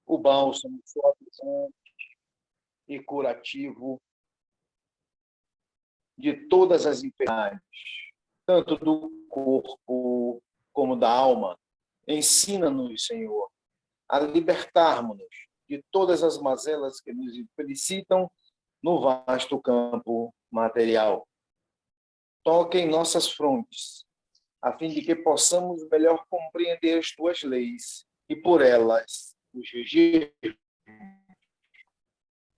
o bálsamo suavizante e curativo de todas as enfermidades, tanto do corpo como da alma. Ensina-nos, Senhor, a libertarmos-nos de todas as mazelas que nos infelicitam no vasto campo material. Toque em nossas frontes, a fim de que possamos melhor compreender as tuas leis e por elas nos regir.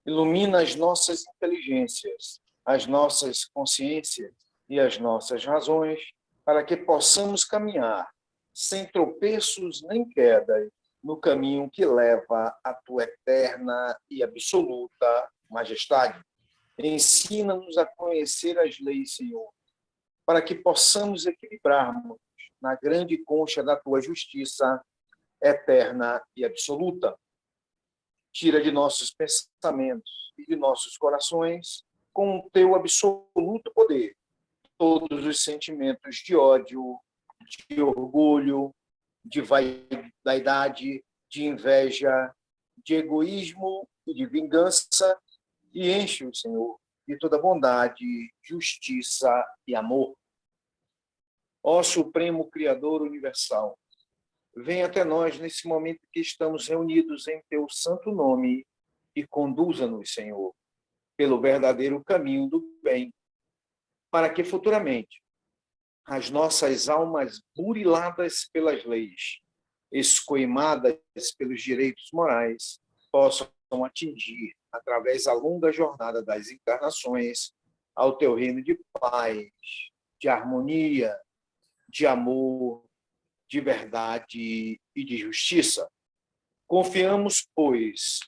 Ilumina as nossas inteligências, as nossas consciências e as nossas razões, para que possamos caminhar sem tropeços nem quedas no caminho que leva à tua eterna e absoluta majestade. Ensina-nos a conhecer as leis, Senhor, para que possamos equilibrarmos na grande concha da tua justiça eterna e absoluta. Tira de nossos pensamentos e de nossos corações, com o teu absoluto poder, todos os sentimentos de ódio, de orgulho, de vaidade, de inveja, de egoísmo e de vingança, e enche-o, Senhor, de toda bondade, justiça e amor. Ó Supremo Criador Universal, venha até nós nesse momento que estamos reunidos em teu santo nome e conduza-nos, Senhor, pelo verdadeiro caminho do bem, para que futuramente as nossas almas buriladas pelas leis, escoimadas pelos direitos morais, possam atingir, através da longa jornada das encarnações, ao teu reino de paz, de harmonia, de amor, de verdade e de justiça. Confiamos, pois,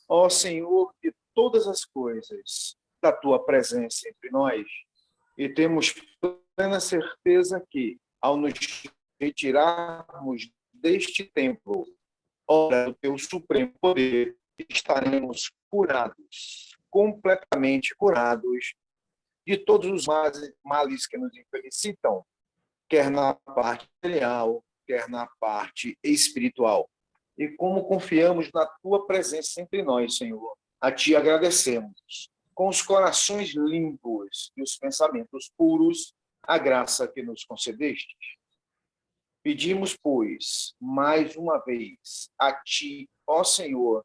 ó Senhor, de todas as coisas, da tua presença entre nós, e temos plena certeza que, ao nos retirarmos deste templo, obra do teu supremo poder, estaremos curados, completamente curados, de todos os males que nos infelicitam, quer na parte material, quer na parte espiritual. E como confiamos na tua presença entre nós, Senhor, a ti agradecemos, com os corações limpos e os pensamentos puros, a graça que nos concedeste. Pedimos, pois, mais uma vez, a ti, ó Senhor,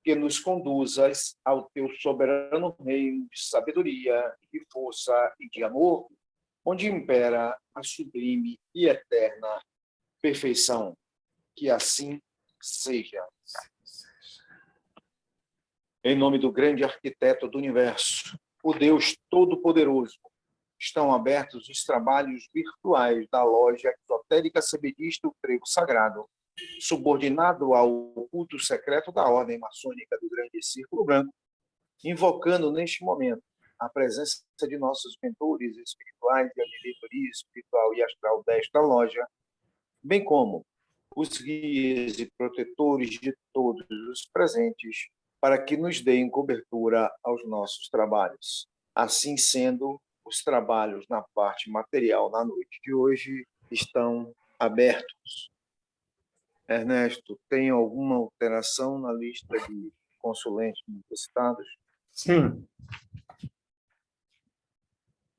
que nos conduzas ao teu soberano reino de sabedoria, de força e de amor, onde impera a sublime e eterna perfeição. Que assim seja. Em nome do grande arquiteto do universo, o Deus Todo-Poderoso, estão abertos os trabalhos virtuais da loja esotérica Sebedista o Trevo Sagrado, subordinado ao culto secreto da Ordem Maçônica do Grande Círculo Branco, invocando neste momento a presença de nossos mentores espirituais e a diretoria espiritual e astral desta loja, bem como os guias e protetores de todos os presentes, para que nos deem cobertura aos nossos trabalhos. Assim sendo, os trabalhos na parte material na noite de hoje estão abertos. Ernesto, tem alguma alteração na lista de consulentes necessitados? Sim.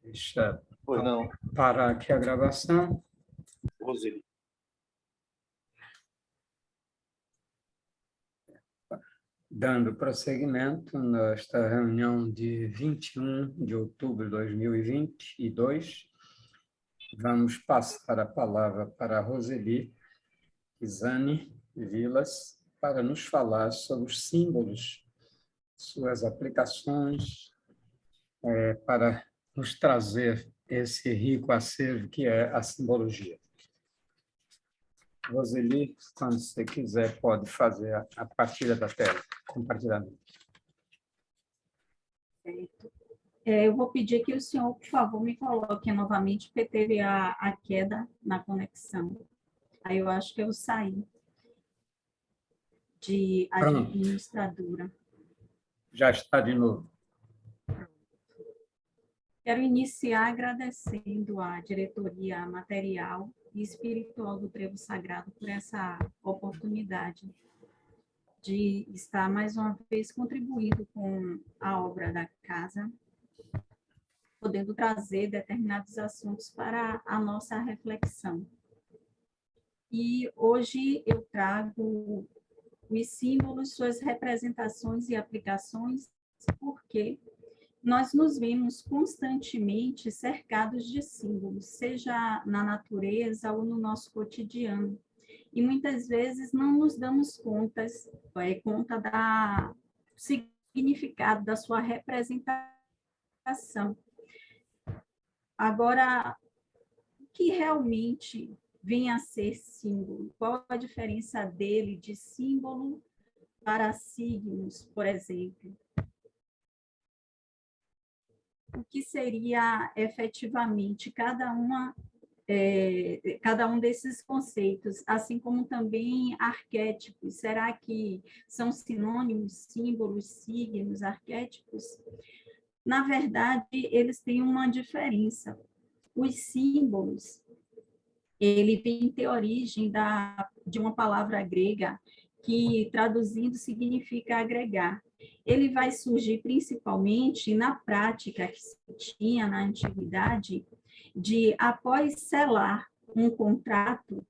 Deixa Pois não. parar aqui a gravação. Roseli. Dando prosseguimento nesta reunião de 21 de outubro de 2022, vamos passar a palavra para a Roseli Pisani Vilas para nos falar sobre os símbolos, suas aplicações, para nos trazer esse rico acervo que é a simbologia. Roseli, quando você quiser, pode fazer a partilha da tela, compartilhamento. Certo. Eu vou pedir que o senhor, por favor, me coloque novamente, porque teve a queda na conexão. Aí eu acho que eu saí de administradora. Já está de novo. Quero iniciar agradecendo à diretoria material e espiritual do Trevo Sagrado por essa oportunidade de estar mais uma vez contribuindo com a obra da casa, podendo trazer determinados assuntos para a nossa reflexão. E hoje eu trago os símbolos, suas representações e aplicações, porque nós nos vemos constantemente cercados de símbolos, seja na natureza ou no nosso cotidiano. E muitas vezes não nos damos conta da significado da sua representação. Agora, o que realmente vem a ser símbolo? Qual a diferença dele de símbolo para signos, por exemplo? O que seria efetivamente cada um desses conceitos, assim como também arquétipos? Será que são sinônimos, símbolos, signos, arquétipos? Na verdade, eles têm uma diferença. Os símbolos, ele vem ter origem de uma palavra grega que, traduzindo, significa agregar. Ele vai surgir principalmente na prática que se tinha na antiguidade de, após selar um contrato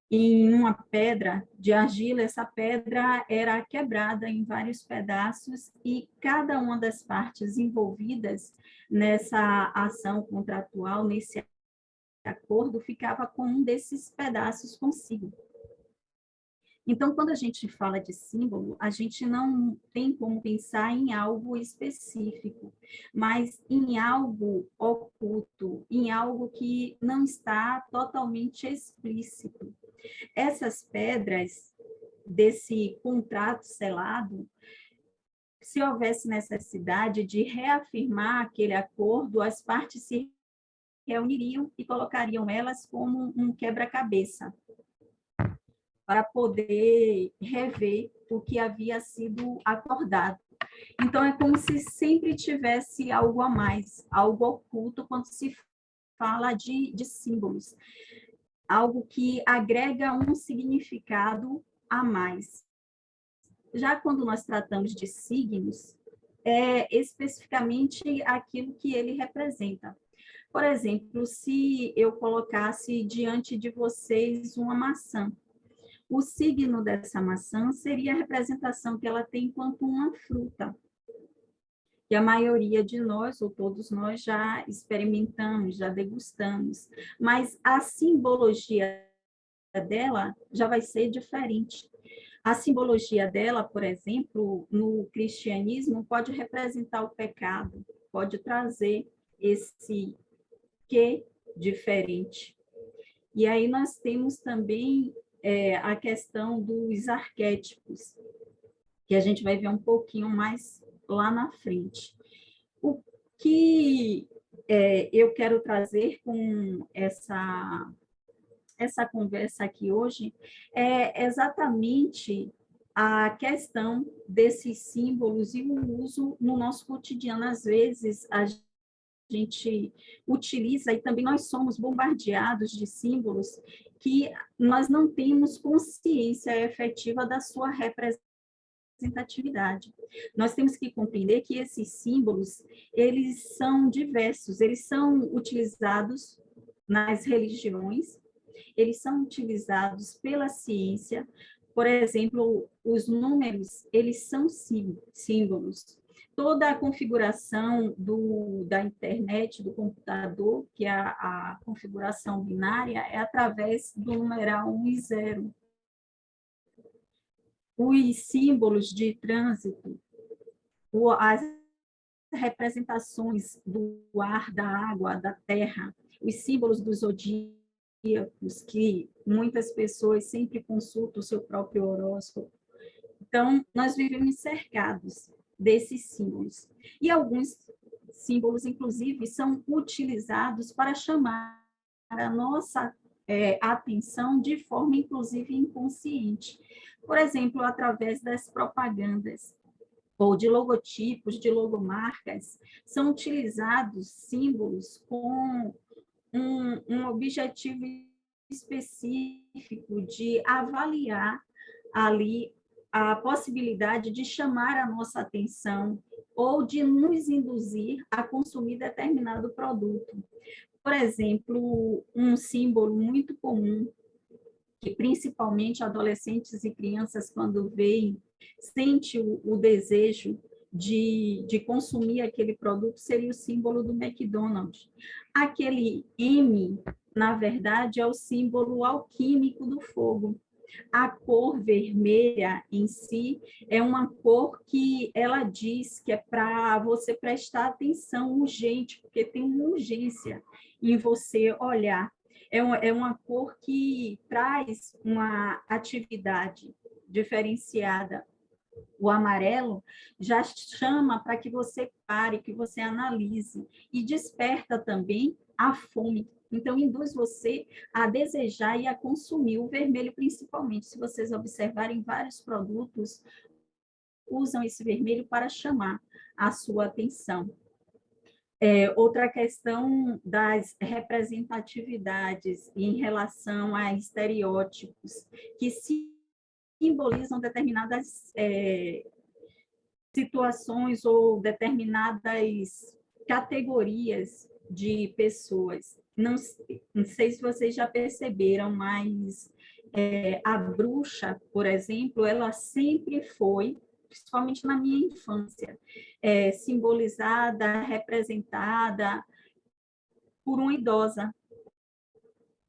em uma pedra de argila, essa pedra era quebrada em vários pedaços e cada uma das partes envolvidas nessa ação contratual, nesse acordo, ficava com um desses pedaços consigo. Então, quando a gente fala de símbolo, a gente não tem como pensar em algo específico, mas em algo oculto, em algo que não está totalmente explícito. Essas pedras desse contrato selado, se houvesse necessidade de reafirmar aquele acordo, as partes se reuniriam e colocariam elas como um quebra-cabeça, para poder rever o que havia sido acordado. Então, é como se sempre tivesse algo a mais, algo oculto quando se fala de símbolos, algo que agrega um significado a mais. Já quando nós tratamos de signos, é especificamente aquilo que ele representa. Por exemplo, se eu colocasse diante de vocês uma maçã, o signo dessa maçã seria a representação que ela tem enquanto uma fruta, que a maioria de nós, ou todos nós, já experimentamos, já degustamos, mas a simbologia dela já vai ser diferente. A simbologia dela, por exemplo, no cristianismo, pode representar o pecado, pode trazer esse que diferente. E aí nós temos também a questão dos arquétipos, que a gente vai ver um pouquinho mais lá na frente. O que eu quero trazer com essa conversa aqui hoje é exatamente a questão desses símbolos e o uso no nosso cotidiano. Às vezes, a gente utiliza, e também nós somos bombardeados de símbolos que nós não temos consciência efetiva da sua representatividade. Nós temos que compreender que esses símbolos, eles são diversos, eles são utilizados nas religiões, eles são utilizados pela ciência. Por exemplo, os números, eles são símbolos. Toda a configuração da internet, do computador, que é a configuração binária, é através do numeral 1 e 0. Os símbolos de trânsito, as representações do ar, da água, da terra, os símbolos dos zodíacos, que muitas pessoas sempre consultam o seu próprio horóscopo. Então, nós vivemos cercados desses símbolos. E alguns símbolos, inclusive, são utilizados para chamar a nossa atenção de forma, inclusive, inconsciente. Por exemplo, através das propagandas ou de logotipos, de logomarcas, são utilizados símbolos com um objetivo específico de avaliar ali a possibilidade de chamar a nossa atenção ou de nos induzir a consumir determinado produto. Por exemplo, um símbolo muito comum, que principalmente adolescentes e crianças, quando veem, sente o desejo de consumir aquele produto, seria o símbolo do McDonald's. Aquele M, na verdade, é o símbolo alquímico do fogo. A cor vermelha em si é uma cor que ela diz que é para você prestar atenção urgente, porque tem uma urgência em você olhar. É uma cor que traz uma atividade diferenciada. O amarelo já chama para que você pare, que você analise, e desperta também a fome. Então, induz você a desejar e a consumir o vermelho, principalmente. Se vocês observarem, vários produtos usam esse vermelho para chamar a sua atenção. Outra questão das representatividades em relação a estereótipos, que simbolizam determinadas situações ou determinadas categorias de pessoas. Não sei se vocês já perceberam, mas a bruxa, por exemplo, ela sempre foi, principalmente na minha infância, simbolizada, representada por uma idosa.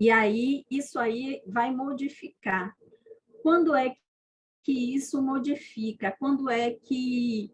E aí, isso aí vai modificar. Quando é que isso modifica? Quando é que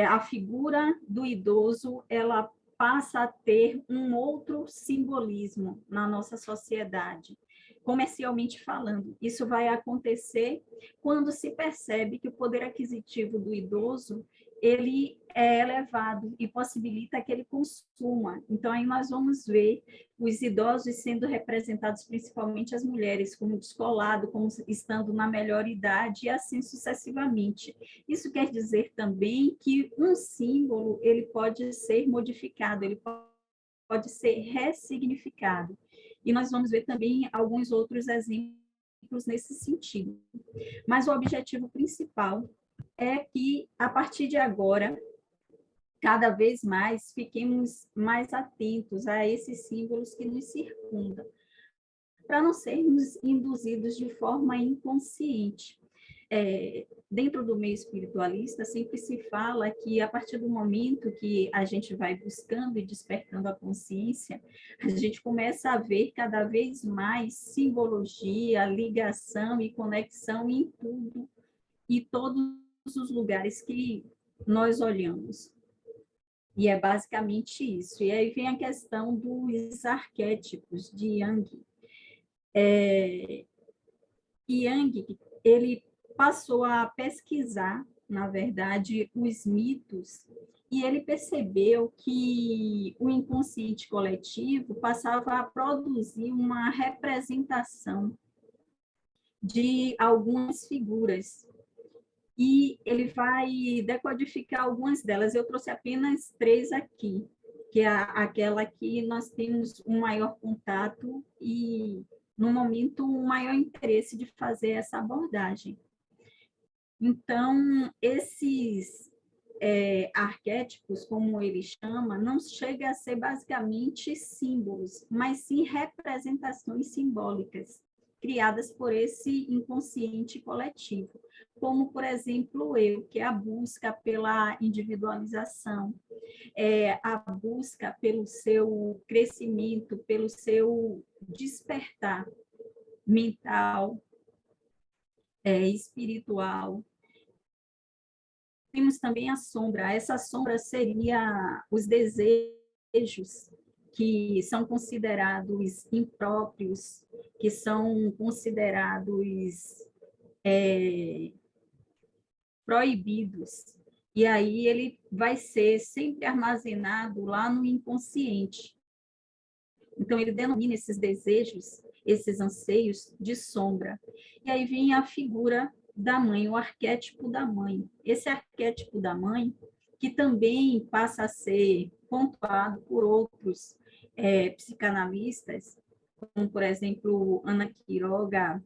a figura do idoso ela passa a ter um outro simbolismo na nossa sociedade, comercialmente falando? Isso vai acontecer quando se percebe que o poder aquisitivo do idoso ele é elevado e possibilita que ele consuma. Então, aí nós vamos ver os idosos sendo representados, principalmente as mulheres, como descolado, como estando na melhor idade, e assim sucessivamente. Isso quer dizer também que um símbolo ele pode ser modificado, ele pode ser ressignificado. E nós vamos ver também alguns outros exemplos nesse sentido. Mas o objetivo principal é que, a partir de agora, cada vez mais fiquemos mais atentos a esses símbolos que nos circundam, para não sermos induzidos de forma inconsciente. Dentro do meio espiritualista, sempre se fala que, a partir do momento que a gente vai buscando e despertando a consciência, a gente começa a ver cada vez mais simbologia, ligação e conexão em tudo e todos os lugares que nós olhamos. E é basicamente isso. E aí vem a questão dos arquétipos de Jung. Jung, ele passou a pesquisar, na verdade, os mitos, e ele percebeu que o inconsciente coletivo passava a produzir uma representação de algumas figuras, e ele vai decodificar algumas delas. Eu trouxe apenas 3 aqui, que é aquela que nós temos um maior contato e, no momento, um maior interesse de fazer essa abordagem. Então, esses arquétipos, como ele chama, não chega a ser basicamente símbolos, mas sim representações simbólicas, criadas por esse inconsciente coletivo, como, por exemplo, eu, que é a busca pela individualização, a busca pelo seu crescimento, pelo seu despertar mental, espiritual. Temos também a sombra. Essa sombra seria os desejos que são considerados impróprios, que são considerados proibidos. E aí ele vai ser sempre armazenado lá no inconsciente. Então, ele denomina esses desejos, esses anseios de sombra. E aí vem a figura da mãe, o arquétipo da mãe. Esse arquétipo da mãe, que também passa a ser pontuado por outros psicanalistas, como, por exemplo, Ana Quiroga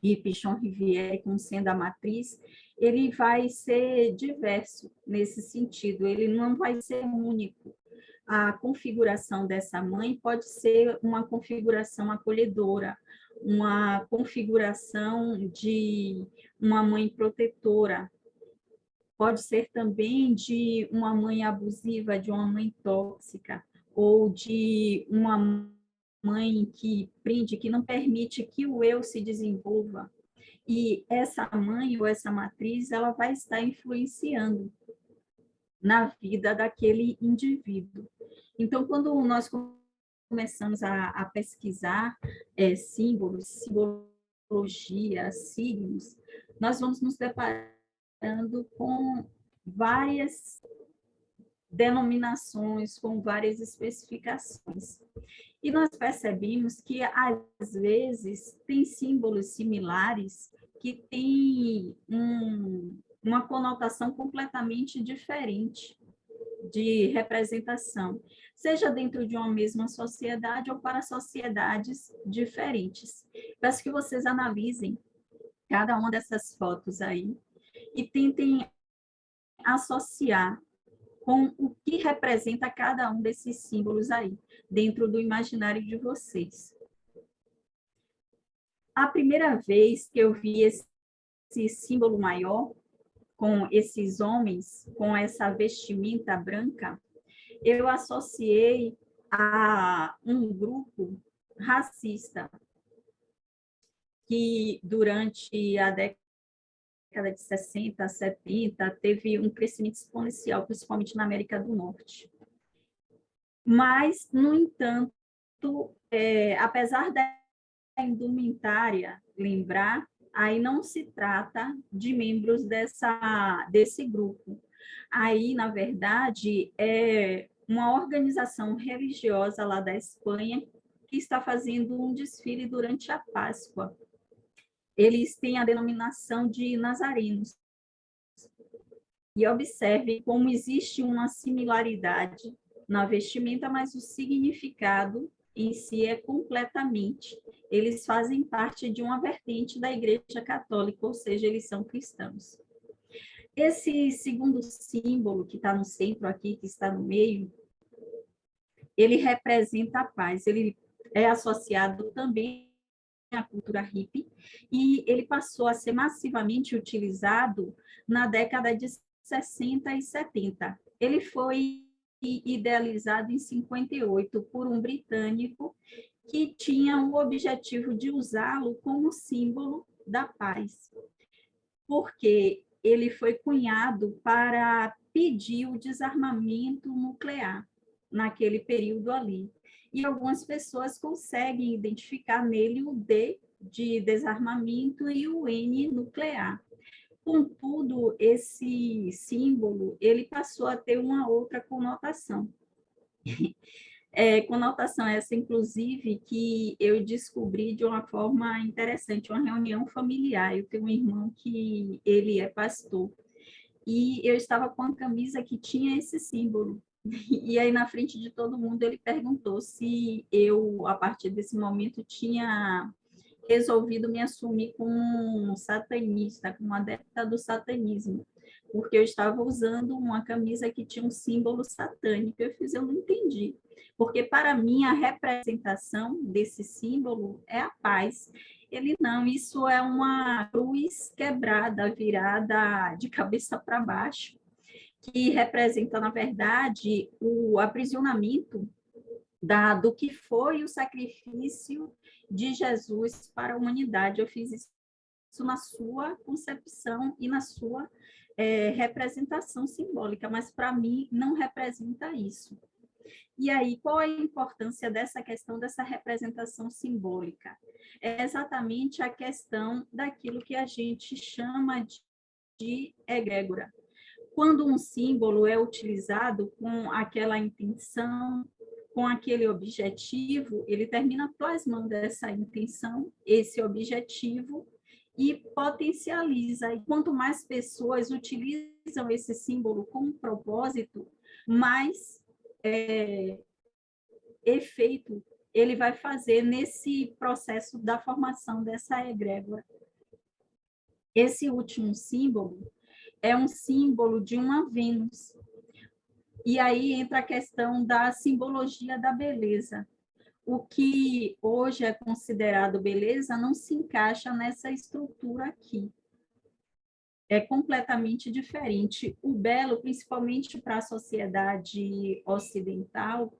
e Pichon Rivière, como sendo a matriz, ele vai ser diverso nesse sentido, ele não vai ser único. A configuração dessa mãe pode ser uma configuração acolhedora, uma configuração de uma mãe protetora, pode ser também de uma mãe abusiva, de uma mãe tóxica, ou de uma mãe que prende, que não permite que o eu se desenvolva. E essa mãe ou essa matriz, ela vai estar influenciando na vida daquele indivíduo. Então, quando nós começamos a pesquisar símbolos, simbologia, signos, nós vamos nos deparando com várias denominações, com várias especificações. E nós percebemos que, às vezes, tem símbolos similares que têm uma conotação completamente diferente de representação, seja dentro de uma mesma sociedade ou para sociedades diferentes. Peço que vocês analisem cada uma dessas fotos aí e tentem associar com o que representa cada um desses símbolos aí, dentro do imaginário de vocês. A primeira vez que eu vi esse símbolo maior, com esses homens, com essa vestimenta branca, eu associei a um grupo racista que, durante a década de 60, 70, teve um crescimento exponencial, principalmente na América do Norte. Mas, no entanto, apesar da indumentária lembrar, aí não se trata de membros desse grupo. Aí, na verdade, é uma organização religiosa lá da Espanha que está fazendo um desfile durante a Páscoa. Eles têm a denominação de nazarenos. E observe como existe uma similaridade na vestimenta, mas o significado em si é completamente. Eles fazem parte de uma vertente da Igreja Católica, ou seja, eles são cristãos. Esse segundo símbolo que está no centro aqui, que está no meio, ele representa a paz. Ele é associado também à cultura hippie e ele passou a ser massivamente utilizado na década de 60 e 70. Ele foi idealizado em 58 por um britânico que tinha o objetivo de usá-lo como símbolo da paz, porque ele foi cunhado para pedir o desarmamento nuclear naquele período ali. E algumas pessoas conseguem identificar nele o D de desarmamento e o N nuclear. Contudo, esse símbolo, ele passou a ter uma outra conotação. Conotação essa, inclusive, que eu descobri de uma forma interessante, uma reunião familiar. Eu tenho um irmão que ele é pastor, e eu estava com a camisa que tinha esse símbolo. E aí, na frente de todo mundo, ele perguntou se eu, a partir desse momento, tinha resolvido me assumir como um satanista, como adepta do satanismo, porque eu estava usando uma camisa que tinha um símbolo satânico. Eu não entendi, porque para mim a representação desse símbolo é a paz. Ele não, isso é uma cruz quebrada, virada de cabeça para baixo, que representa, na verdade, o aprisionamento do que foi o sacrifício de Jesus para a humanidade. Eu fiz isso na sua concepção e na sua representação simbólica, mas para mim não representa isso. E aí, qual é a importância dessa questão dessa representação simbólica? É exatamente a questão daquilo que a gente chama de egrégora. Quando um símbolo é utilizado com aquela intenção, com aquele objetivo, ele termina plasmando essa intenção, esse objetivo, e potencializa. E quanto mais pessoas utilizam esse símbolo com um propósito, mais efeito ele vai fazer nesse processo da formação dessa egrégora. Esse último símbolo é um símbolo de uma Vênus. E aí entra a questão da simbologia da beleza. O que hoje é considerado beleza não se encaixa nessa estrutura aqui. É completamente diferente. O belo, principalmente para a sociedade ocidental,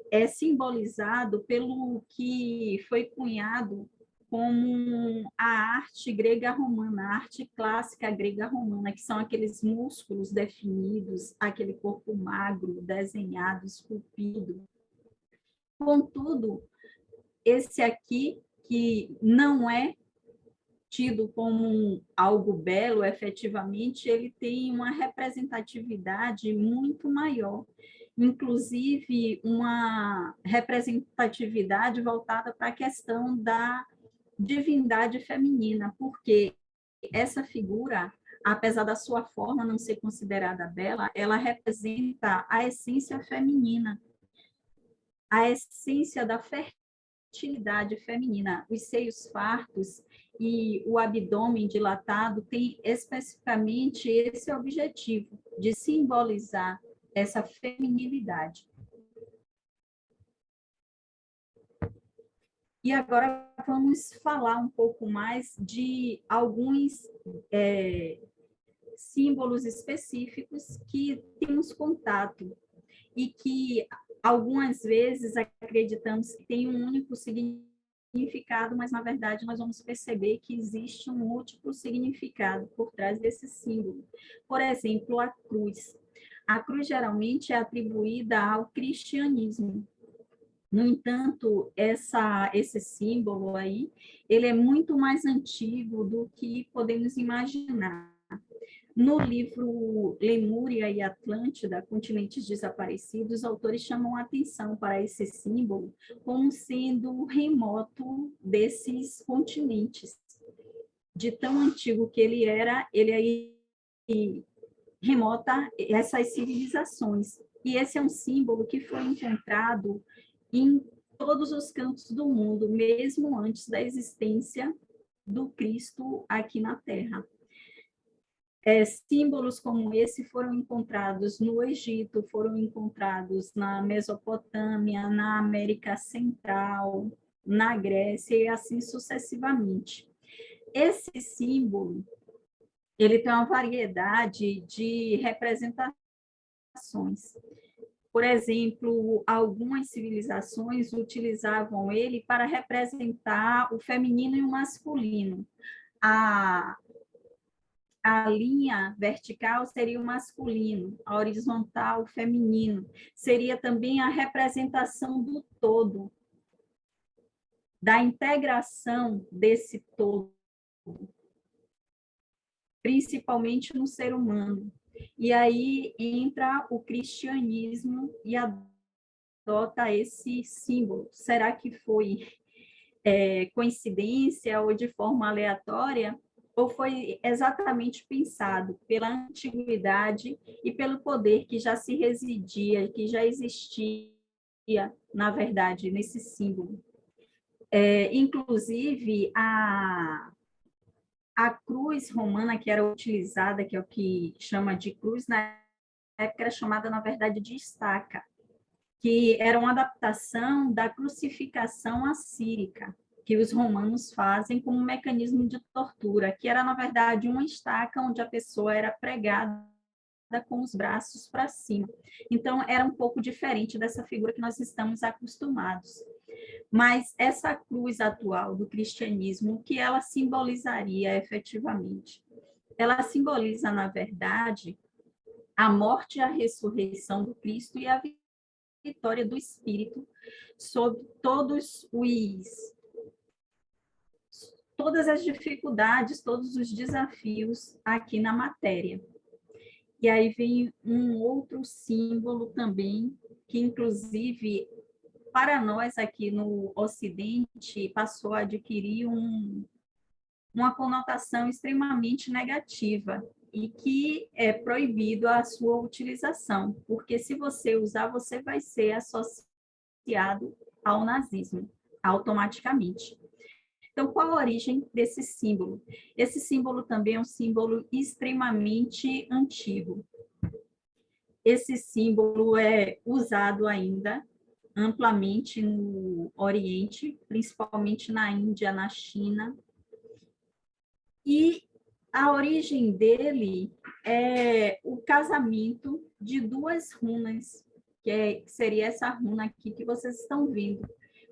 é simbolizado pelo que foi cunhado como a arte grega romana, a arte clássica grega romana, que são aqueles músculos definidos, aquele corpo magro, desenhado, esculpido. Contudo, esse aqui, que não é tido como algo belo, efetivamente, ele tem uma representatividade muito maior, inclusive uma representatividade voltada para a questão da divindade feminina, porque essa figura, apesar da sua forma não ser considerada bela, ela representa a essência feminina, a essência da fertilidade feminina. Os seios fartos e o abdômen dilatado têm especificamente esse objetivo, de simbolizar essa feminilidade. E agora vamos falar um pouco mais de alguns símbolos específicos que temos contato e que algumas vezes acreditamos que tem um único significado, mas na verdade nós vamos perceber que existe um múltiplo significado por trás desse símbolo. Por exemplo, a cruz. A cruz geralmente é atribuída ao cristianismo. No entanto, esse símbolo aí, ele é muito mais antigo do que podemos imaginar. No livro Lemúria e Atlântida, Continentes Desaparecidos, os autores chamam a atenção para esse símbolo como sendo remoto desses continentes. De tão antigo que ele era, ele aí remota essas civilizações. E esse é um símbolo que foi encontrado em todos os cantos do mundo, mesmo antes da existência do Cristo aqui na Terra. Símbolos como esse foram encontrados no Egito, foram encontrados na Mesopotâmia, na América Central, na Grécia e assim sucessivamente. Esse símbolo, ele tem uma variedade de representações. Por exemplo, algumas civilizações utilizavam ele para representar o feminino e o masculino. A linha vertical seria o masculino, a horizontal, o feminino. Seria também a representação do todo, da integração desse todo, principalmente no ser humano. E aí entra o cristianismo e adota esse símbolo. Será que foi coincidência ou de forma aleatória? Ou foi exatamente pensado pela antiguidade e pelo poder que já se residia, que já existia, na verdade, nesse símbolo? Inclusive, a cruz romana que era utilizada, que é o que chama de cruz, na época era chamada, na verdade, de estaca, que era uma adaptação da crucificação assírica, que os romanos fazem como um mecanismo de tortura, que era, na verdade, uma estaca onde a pessoa era pregada com os braços para cima. Então, era um pouco diferente dessa figura que nós estamos acostumados. Mas essa cruz atual do cristianismo, o que ela simbolizaria efetivamente? Ela simboliza, na verdade, a morte e a ressurreição do Cristo e a vitória do Espírito sobre todas as dificuldades, todos os desafios aqui na matéria. E aí vem um outro símbolo também, que inclusive para nós aqui no Ocidente passou a adquirir uma conotação extremamente negativa e que é proibido a sua utilização, porque se você usar, você vai ser associado ao nazismo, automaticamente. Então, qual a origem desse símbolo? Esse símbolo também é um símbolo extremamente antigo. Esse símbolo é usado ainda amplamente no Oriente, principalmente na Índia, na China. E a origem dele é o casamento de duas runas, que seria essa runa aqui que vocês estão vendo.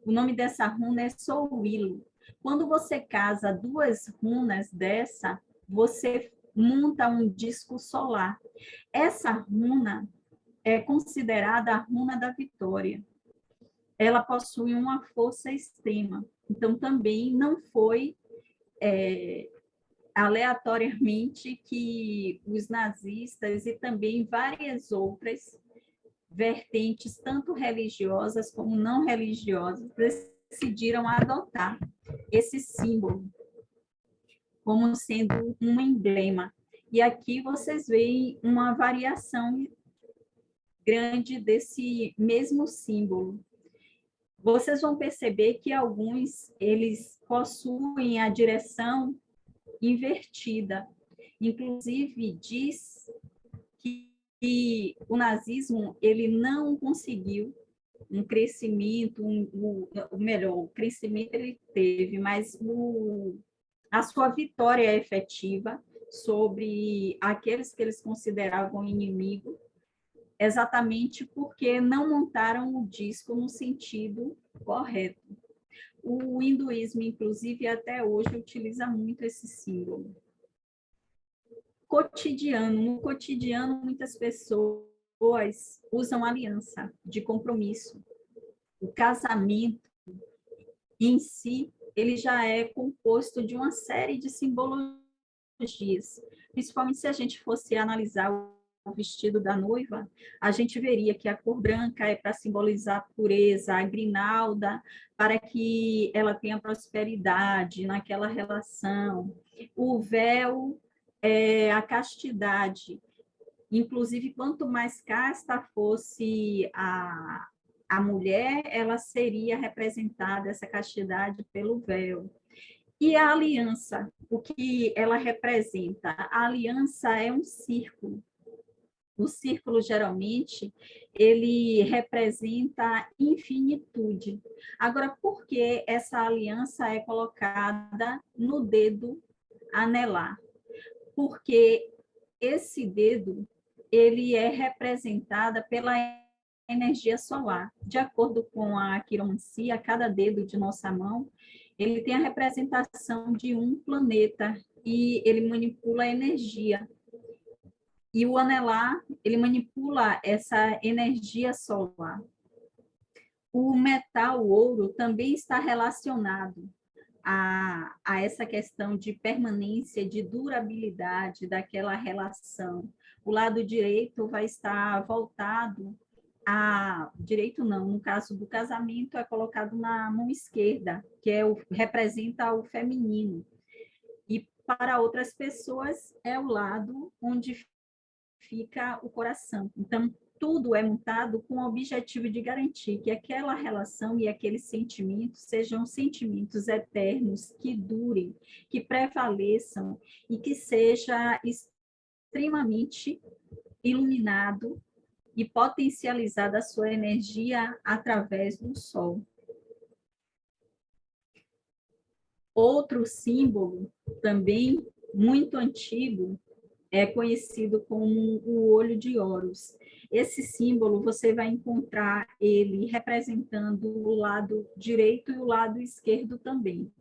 O nome dessa runa é Souilo. Quando você casa duas runas dessa, você monta um disco solar. Essa runa é considerada a runa da vitória. Ela possui uma força extrema. Então, também não foi aleatoriamente que os nazistas e também várias outras vertentes, tanto religiosas como não religiosas, decidiram adotar esse símbolo como sendo um emblema. E aqui vocês veem uma variação grande desse mesmo símbolo. Vocês vão perceber que alguns, eles possuem a direção invertida. Inclusive, diz que o nazismo ele não conseguiu um crescimento, o crescimento ele teve, mas a sua vitória efetiva sobre aqueles que eles consideravam inimigo, exatamente porque não montaram o disco no sentido correto. O hinduísmo, inclusive, até hoje utiliza muito esse símbolo. Cotidiano. No cotidiano, muitas pessoas usam aliança de compromisso. O casamento em si, ele já é composto de uma série de simbologias, principalmente se a gente fosse analisar o vestido da noiva, a gente veria que a cor branca é para simbolizar a pureza, a grinalda, para que ela tenha prosperidade naquela relação. O véu é a castidade. Inclusive, quanto mais casta fosse a mulher, ela seria representada, essa castidade, pelo véu. E a aliança, o que ela representa? A aliança é um círculo. O círculo, geralmente, ele representa infinitude. Agora, por que essa aliança é colocada no dedo anelar? Porque esse dedo, ele é representada pela energia solar. De acordo com a quiromancia, cada dedo de nossa mão, ele tem a representação de um planeta e ele manipula a energia. E o anelar, ele manipula essa energia solar. O metal, o ouro, também está relacionado a essa questão de permanência, de durabilidade daquela relação. O lado direito vai estar voltado direito não, no caso do casamento é colocado na mão esquerda, que representa o feminino. E para outras pessoas é o lado onde fica o coração. Então, tudo é montado com o objetivo de garantir que aquela relação e aqueles sentimentos sejam sentimentos eternos, que durem, que prevaleçam e que seja extremamente iluminado e potencializada a sua energia através do sol. Outro símbolo, também muito antigo, é conhecido como o olho de Horus. Esse símbolo, você vai encontrar ele representando o lado direito e o lado esquerdo também.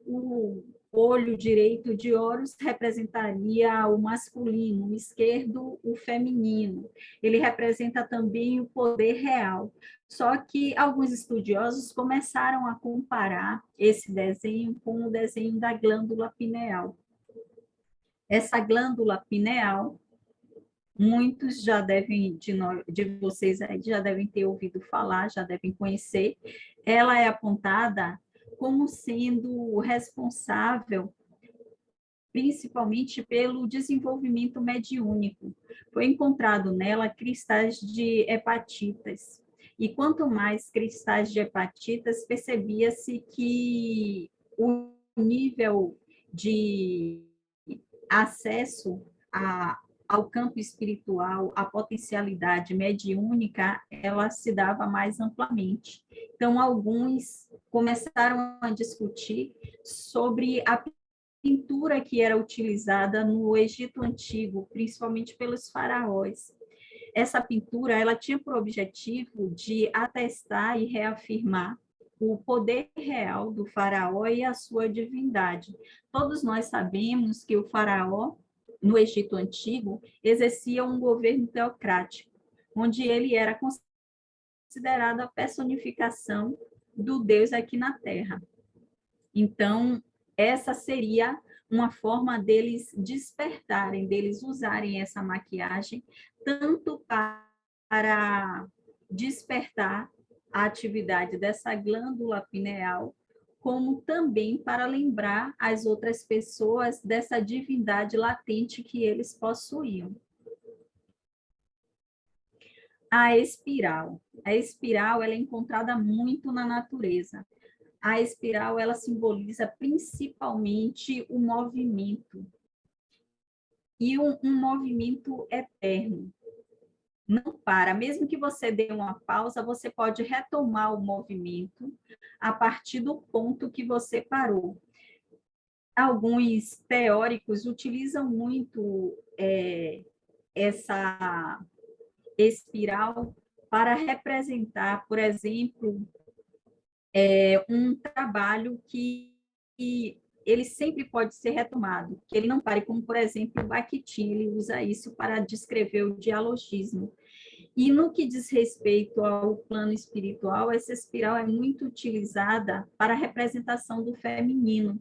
O olho direito de Horus representaria o masculino, o esquerdo, o feminino. Ele representa também o poder real. Só que alguns estudiosos começaram a comparar esse desenho com o desenho da glândula pineal. Essa glândula pineal, muitos já devem, de vocês aí, já devem ter ouvido falar, já devem conhecer. Ela é apontada como sendo responsável principalmente pelo desenvolvimento mediúnico. Foi encontrado nela cristais de hepatitas. E quanto mais cristais de hepatitas, percebia-se que o nível de acesso ao campo espiritual, a potencialidade mediúnica, ela se dava mais amplamente. Então, alguns começaram a discutir sobre a pintura que era utilizada no Egito Antigo, principalmente pelos faraós. Essa pintura, ela tinha por objetivo de atestar e reafirmar o poder real do faraó e a sua divindade. Todos nós sabemos que o faraó, no Egito Antigo, exercia um governo teocrático, onde ele era considerado a personificação do Deus aqui na Terra. Então, essa seria uma forma deles despertarem, deles usarem essa maquiagem, tanto para despertar a atividade dessa glândula pineal, como também para lembrar as outras pessoas dessa divindade latente que eles possuíam. A espiral. A espiral ela é encontrada muito na natureza. A espiral ela simboliza principalmente o movimento, e um movimento eterno. Não para, mesmo que você dê uma pausa, você pode retomar o movimento a partir do ponto que você parou. Alguns teóricos utilizam muito essa espiral para representar, por exemplo, um trabalho que ele sempre pode ser retomado, que ele não pare, como, por exemplo, o Bakhtin, ele usa isso para descrever o dialogismo. E no que diz respeito ao plano espiritual, essa espiral é muito utilizada para a representação do feminino,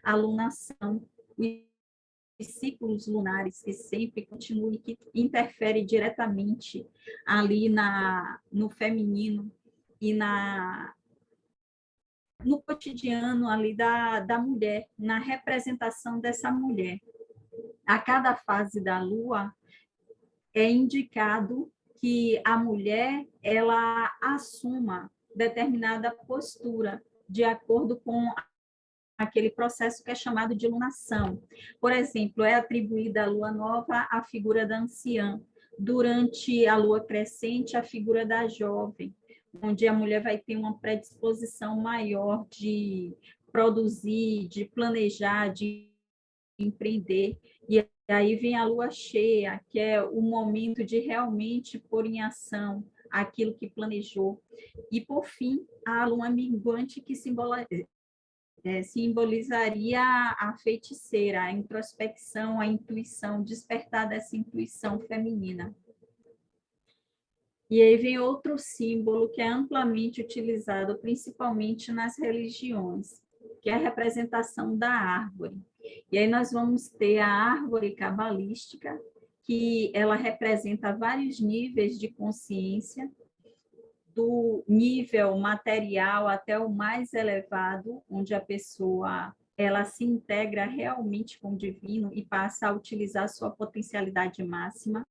a lunação, os ciclos lunares que sempre continuam e que interferem diretamente ali no feminino e no cotidiano ali da mulher, na representação dessa mulher. A cada fase da lua é indicado que a mulher ela assuma determinada postura de acordo com aquele processo que é chamado de lunação. Por exemplo, é atribuída à lua nova a figura da anciã, durante a lua crescente a figura da jovem, onde a mulher vai ter uma predisposição maior de produzir, de planejar, de empreender. E aí vem a lua cheia, que é o momento de realmente pôr em ação aquilo que planejou. E, por fim, a lua minguante, que simbolizaria a feiticeira, a introspecção, a intuição, despertar dessa intuição feminina. E aí vem outro símbolo que é amplamente utilizado, principalmente nas religiões, que é a representação da árvore. E aí nós vamos ter a árvore cabalística, que ela representa vários níveis de consciência, do nível material até o mais elevado, onde a pessoa ela se integra realmente com o divino e passa a utilizar sua potencialidade máxima.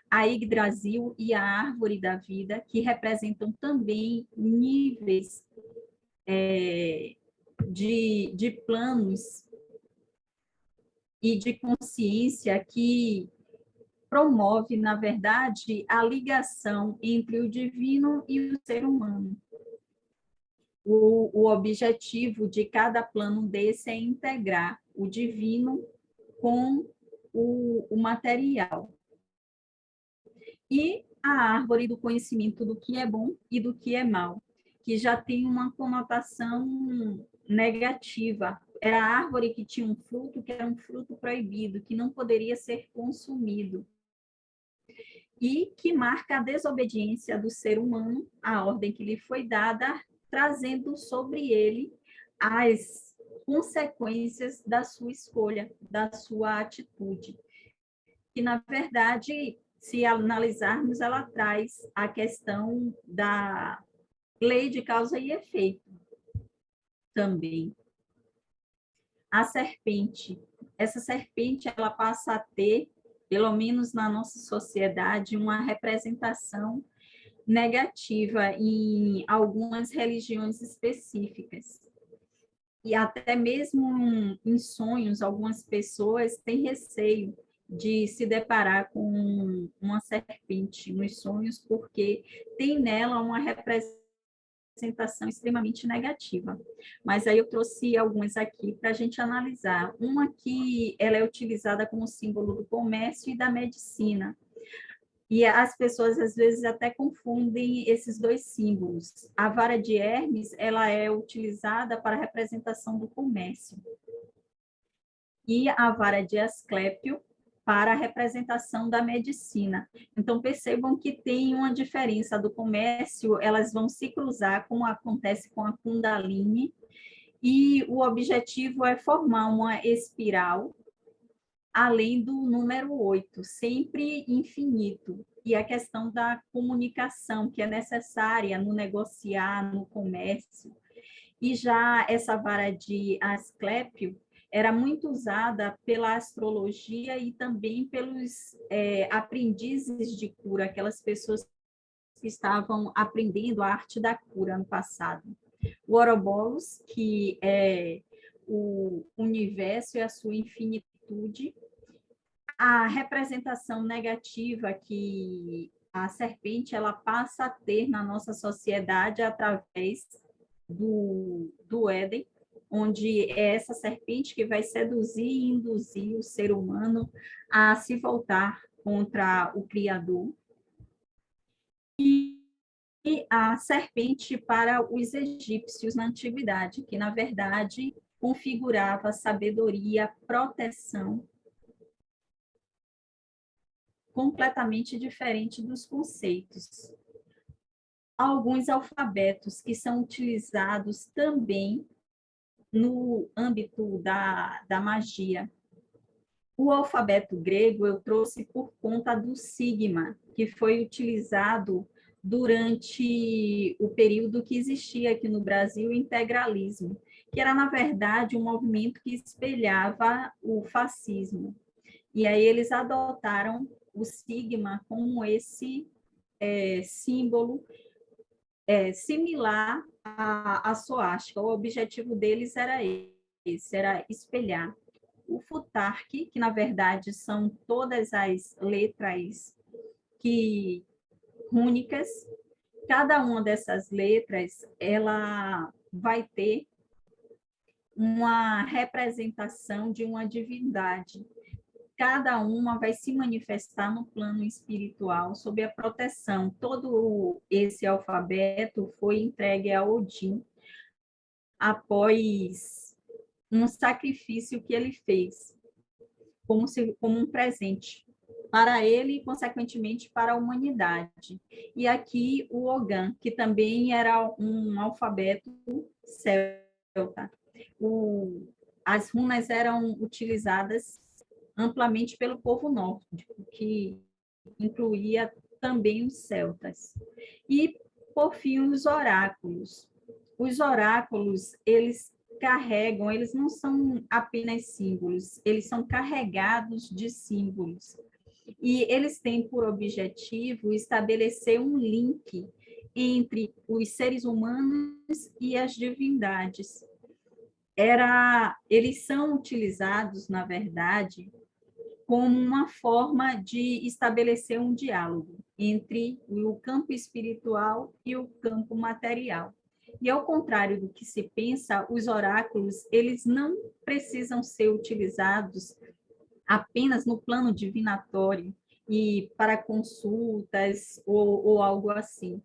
A Yggdrasil e a Árvore da Vida, que representam também níveis de planos e de consciência que promove, na verdade, a ligação entre o divino e o ser humano. O objetivo de cada plano desse é integrar o divino com o material. E a árvore do conhecimento do que é bom e do que é mal, que já tem uma conotação negativa. Era a árvore que tinha um fruto que era um fruto proibido, que não poderia ser consumido, e que marca a desobediência do ser humano à ordem que lhe foi dada, trazendo sobre ele as consequências da sua escolha, da sua atitude. Que, na verdade, se analisarmos, ela traz a questão da lei de causa e efeito também. A serpente. Essa serpente, ela passa a ter, pelo menos na nossa sociedade, uma representação negativa em algumas religiões específicas. E até mesmo em sonhos, algumas pessoas têm receio de se deparar com uma serpente nos sonhos, porque tem nela uma representação extremamente negativa. Mas aí eu trouxe algumas aqui para a gente analisar. Uma que ela é utilizada como símbolo do comércio e da medicina. E as pessoas, às vezes, até confundem esses dois símbolos. A vara de Hermes, ela é utilizada para a representação do comércio. E a vara de Asclépio para a representação da medicina. Então, percebam que tem uma diferença do comércio, elas vão se cruzar, como acontece com a Kundalini, e o objetivo é formar uma espiral além do número 8, sempre infinito. E a questão da comunicação, que é necessária no negociar, no comércio. E já essa vara de Asclépio era muito usada pela astrologia e também pelos aprendizes de cura, aquelas pessoas que estavam aprendendo a arte da cura no passado. O Ouroboros, que é o universo e a sua infinitude, a representação negativa que a serpente ela passa a ter na nossa sociedade através do Éden, onde é essa serpente que vai seduzir e induzir o ser humano a se voltar contra o Criador. E a serpente para os egípcios na antiguidade, que na verdade configurava sabedoria, proteção, completamente diferente dos conceitos. Alguns alfabetos que são utilizados também no âmbito da magia. O alfabeto grego eu trouxe por conta do sigma, que foi utilizado durante o período que existia aqui no Brasil o integralismo, que era, na verdade, um movimento que espelhava o fascismo. E aí eles adotaram o sigma como esse símbolo similar à suástica. O objetivo deles era esse, era espelhar o futarque, que na verdade são todas as letras que rúnicas. Cada uma dessas letras ela vai ter uma representação de uma divindade. Cada uma vai se manifestar no plano espiritual sob a proteção. Todo esse alfabeto foi entregue a Odin após um sacrifício que ele fez, como um presente para ele e, consequentemente, para a humanidade. E aqui o Ogan, que também era um alfabeto celta. As runas eram utilizadas amplamente pelo povo nórdico, que incluía também os celtas. E, por fim, os oráculos. Os oráculos, eles carregam, eles não são apenas símbolos, eles são carregados de símbolos. E eles têm por objetivo estabelecer um link entre os seres humanos e as divindades. Eles são utilizados, na verdade, como uma forma de estabelecer um diálogo entre o campo espiritual e o campo material. E ao contrário do que se pensa, os oráculos, eles não precisam ser utilizados apenas no plano divinatório e para consultas ou algo assim.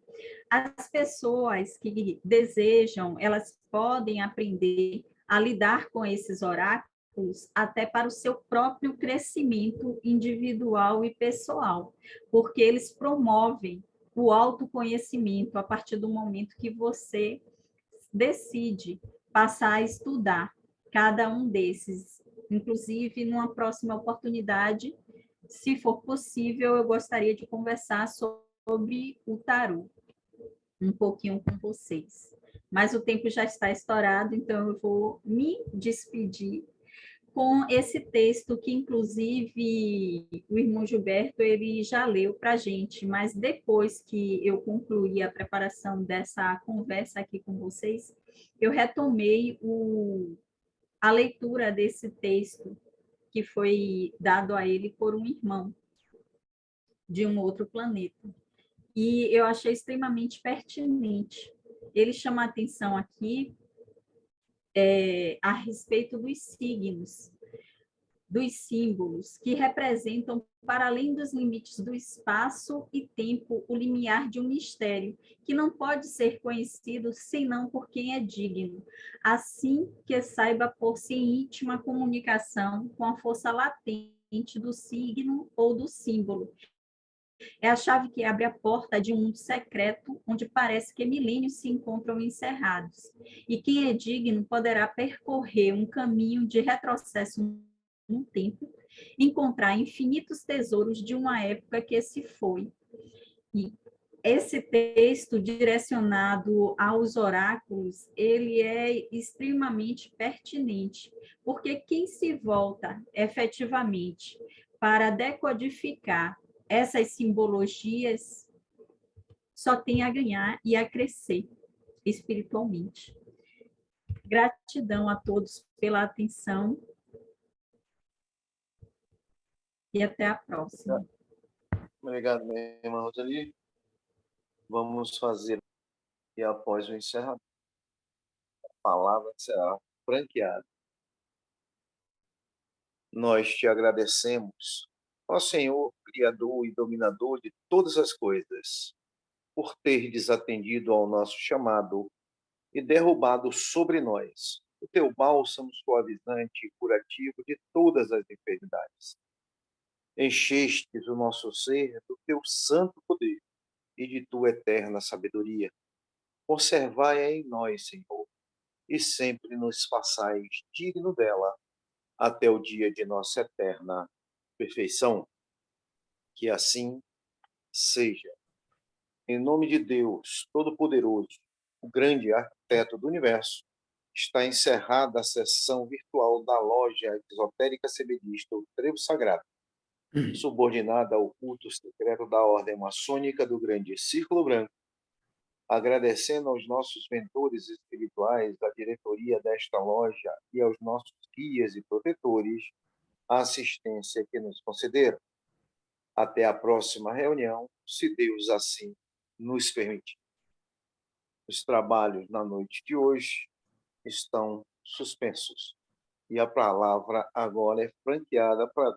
As pessoas que desejam, elas podem aprender a lidar com esses oráculos até para o seu próprio crescimento individual e pessoal, porque eles promovem o autoconhecimento a partir do momento que você decide passar a estudar cada um desses. Inclusive, numa próxima oportunidade, se for possível, eu gostaria de conversar sobre o tarô um pouquinho com vocês. Mas o tempo já está estourado, então eu vou me despedir com esse texto que, inclusive, o irmão Gilberto ele já leu para a gente, mas depois que eu concluí a preparação dessa conversa aqui com vocês, eu retomei a leitura desse texto que foi dado a ele por um irmão de um outro planeta. E eu achei extremamente pertinente. Ele chama a atenção aqui a respeito dos signos, dos símbolos, que representam, para além dos limites do espaço e tempo, o limiar de um mistério, que não pode ser conhecido senão por quem é digno, assim que saiba pôr-se em íntima comunicação com a força latente do signo ou do símbolo. É a chave que abre a porta de um mundo secreto, onde parece que milênios se encontram encerrados. E quem é digno poderá percorrer um caminho de retrocesso no tempo, encontrar infinitos tesouros de uma época que se foi. E esse texto direcionado aos oráculos, ele é extremamente pertinente, porque quem se volta efetivamente para decodificar essas simbologias só tem a ganhar e a crescer espiritualmente. Gratidão a todos pela atenção e até a próxima. Obrigado, minha irmã Roseli. Vamos fazer, e após o encerramento, a palavra será franqueada. Nós te agradecemos, ó Senhor, Criador e Dominador de todas as coisas, por ter desatendido ao nosso chamado e derrubado sobre nós o teu bálsamo suavizante e curativo de todas as enfermidades. Enchestes o nosso ser do teu santo poder e de tua eterna sabedoria. Conservai-a em nós, Senhor, e sempre nos façais digno dela, até o dia de nossa eterna perfeição. Que assim seja. Em nome de Deus Todo-Poderoso, o grande arquiteto do universo, está encerrada a sessão virtual da loja esotérica sebedista, o Trevo Sagrado, subordinada ao culto secreto da Ordem Maçônica do Grande Círculo Branco, agradecendo aos nossos mentores espirituais, à diretoria desta loja e aos nossos guias e protetores a assistência que nos concederam. Até a próxima reunião, se Deus assim nos permitir. Os trabalhos na noite de hoje estão suspensos e a palavra agora é franqueada para